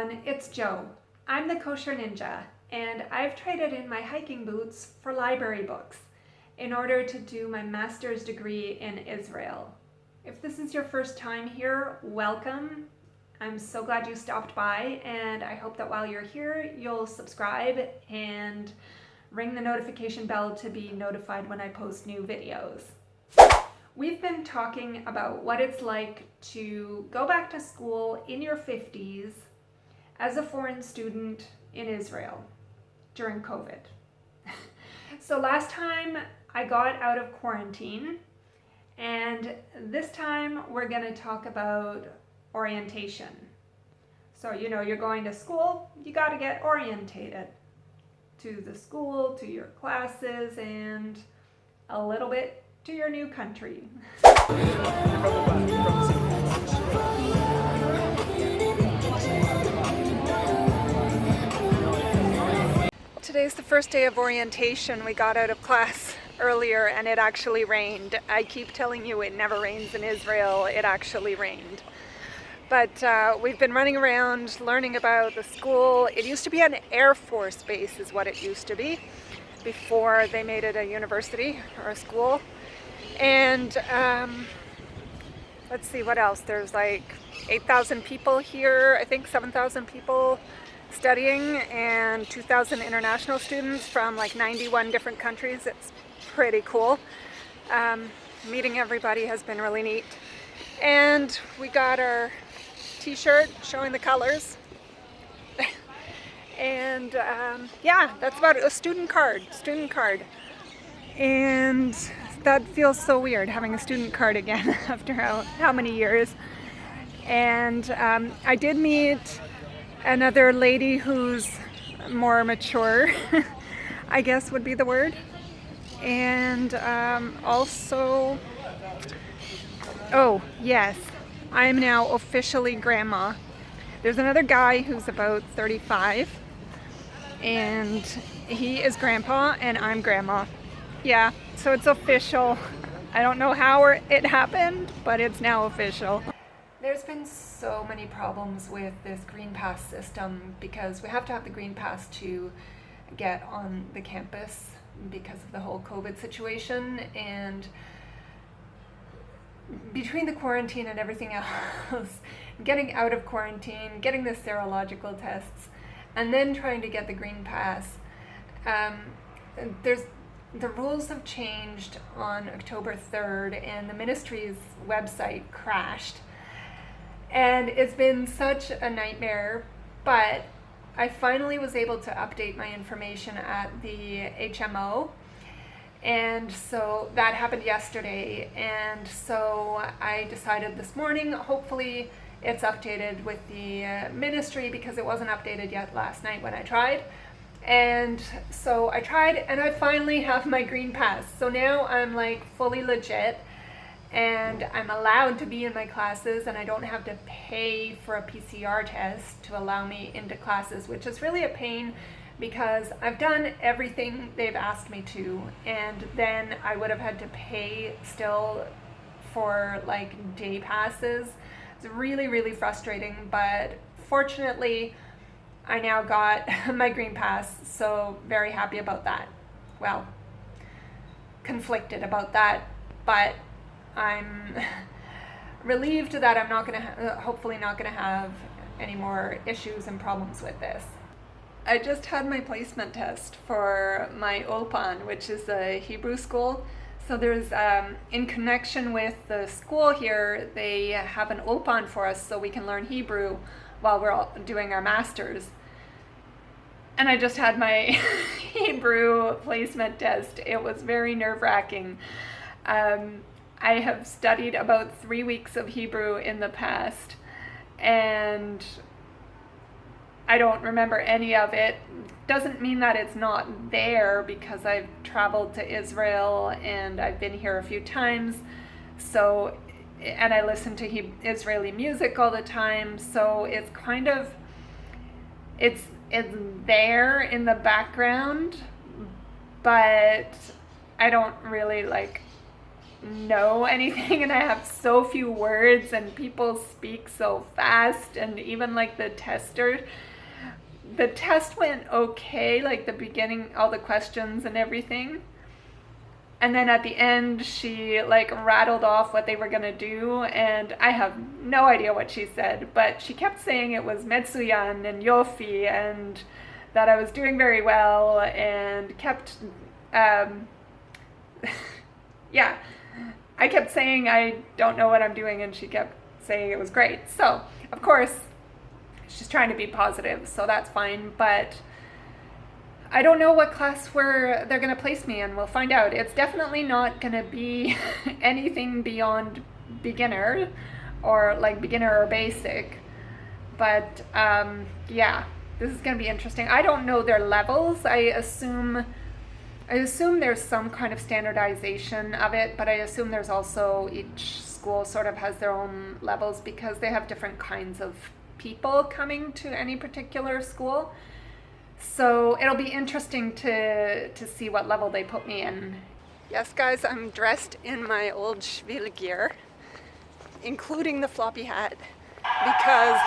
everyone, it's Jo. I'm the Kosher Ninja, and I've traded in my hiking boots for library books in order to do my master's degree in Israel. If this is your first time here, welcome. I'm so glad you stopped by, and I hope that while you're here, you'll subscribe and ring the notification bell to be notified when I post new videos. We've been talking about what it's like to go back to school in your 50s as a foreign student in Israel during COVID. So last time I got out of quarantine, and this time we're going to talk about orientation. So you're going to school, you got to get orientated to the school, to your classes, and a little bit to your new country. Today's the first day of orientation. We got out of class earlier and it actually rained. I keep telling you it never rains in Israel. It actually rained. But we've been running around learning about the school. It used to be an Air Force base is what it used to be before they made it a university or a school. And let's see what else. There's like 8,000 people here, I think 7,000 people studying, and 2,000 international students from like 91 different countries. It's pretty cool. Meeting everybody has been really neat. And we got our t-shirt showing the colors. And yeah, that's about it. A student card. And that feels so weird, having a student card again after how many years. And I did meet another lady who's more mature, I guess would be the word. And also, oh yes, I am now officially grandma. There's another guy who's about 35, and he is grandpa and I'm grandma. Yeah, so it's official. I don't know how it happened, but it's now official. There's been so many problems with this green pass system because we have to have the green pass to get on the campus because of the whole COVID situation, and between the quarantine and everything else, getting out of quarantine, getting the serological tests, and then trying to get the green pass, the rules have changed on October 3rd, and the ministry's website crashed. And it's been such a nightmare, but I finally was able to update my information at the HMO. And so that happened yesterday. And so I decided this morning, hopefully it's updated with the ministry, because it wasn't updated yet last night when I tried. And so I tried, and I finally have my green pass. So now I'm like fully legit, and I'm allowed to be in my classes, and I don't have to pay for a PCR test to allow me into classes, which is really a pain because I've done everything they've asked me to, and then I would have had to pay still for like day passes. It's really, really frustrating, but fortunately I now got my green pass, so very happy about that. Well, conflicted about that, but I'm relieved that I'm not hopefully not gonna have any more issues and problems with this. I just had my placement test for my Ulpan, which is a Hebrew school. So there's, in connection with the school here, they have an Ulpan for us so we can learn Hebrew while we're all doing our masters. And I just had my Hebrew placement test. It was very nerve-wracking. I have studied about 3 weeks of Hebrew in the past, and I don't remember any of it. Doesn't mean that it's not there, because I've traveled to Israel and I've been here a few times. So, and I listen to Israeli music all the time. So it's kind of, it's there in the background, but I don't really like know anything and I have so few words and people speak so fast, and even like the test went okay, like the beginning, all the questions and everything. And then at the end, she like rattled off what they were gonna do, and I have no idea what she said, but she kept saying it was Metsuyan and Yofi, and that I was doing very well, and kept, yeah, I kept saying I don't know what I'm doing, and she kept saying it was great. So, of course, she's trying to be positive, so that's fine, but I don't know what class they're going to place me in. We'll find out. It's definitely not going to be anything beyond beginner or basic. But yeah, this is going to be interesting. I don't know their levels. I assume there's some kind of standardization of it, but I assume there's also, each school sort of has their own levels because they have different kinds of people coming to any particular school. So it'll be interesting to see what level they put me in. Yes, guys, I'm dressed in my old Shvil gear, including the floppy hat, because,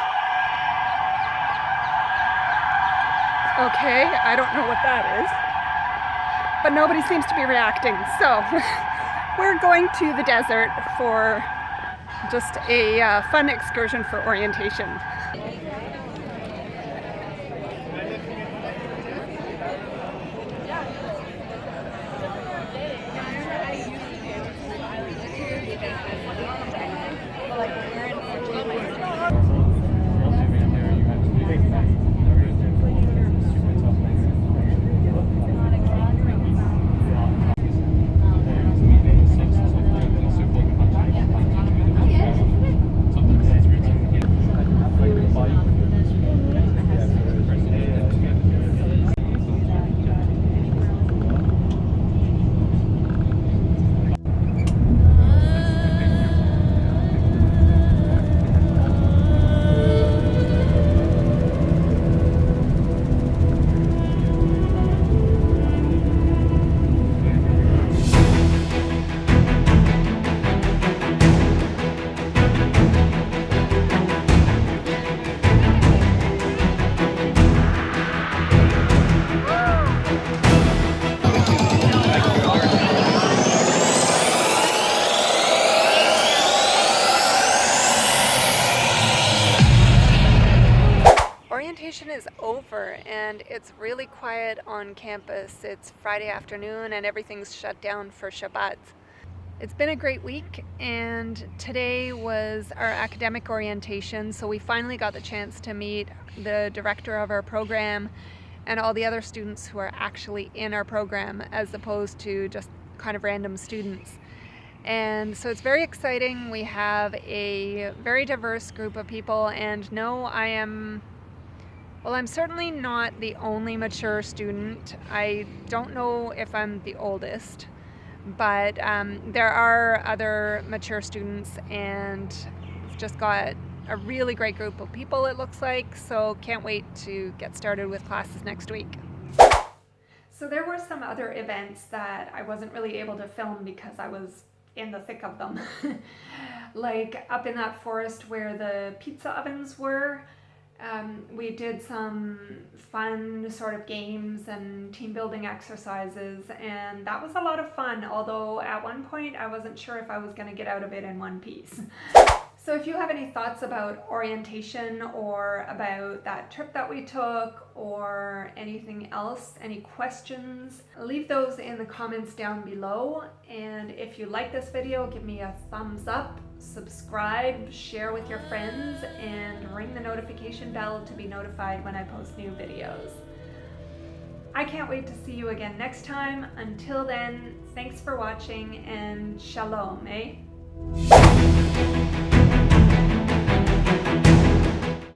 okay, I don't know what that is, but nobody seems to be reacting. So we're going to the desert for just a fun excursion for orientation. Orientation is over and it's really quiet on campus. It's Friday afternoon and everything's shut down for Shabbat. It's been a great week, and today was our academic orientation, so we finally got the chance to meet the director of our program and all the other students who are actually in our program, as opposed to just kind of random students. And so it's very exciting. We have a very diverse group of people, and no, I'm certainly not the only mature student. I don't know if I'm the oldest, but there are other mature students, and we've just got a really great group of people, it looks like, so can't wait to get started with classes next week. So there were some other events that I wasn't really able to film because I was in the thick of them. Like up in that forest where the pizza ovens were, we did some fun sort of games and team building exercises, and that was a lot of fun, although at one point I wasn't sure if I was going to get out of it in one piece. So if you have any thoughts about orientation or about that trip that we took or anything else, any questions, leave those in the comments down below. And if you like this video, give me a thumbs up, subscribe, share with your friends, and ring the notification bell to be notified when I post new videos. I can't wait to see you again next time. Until then, thanks for watching, and shalom, eh?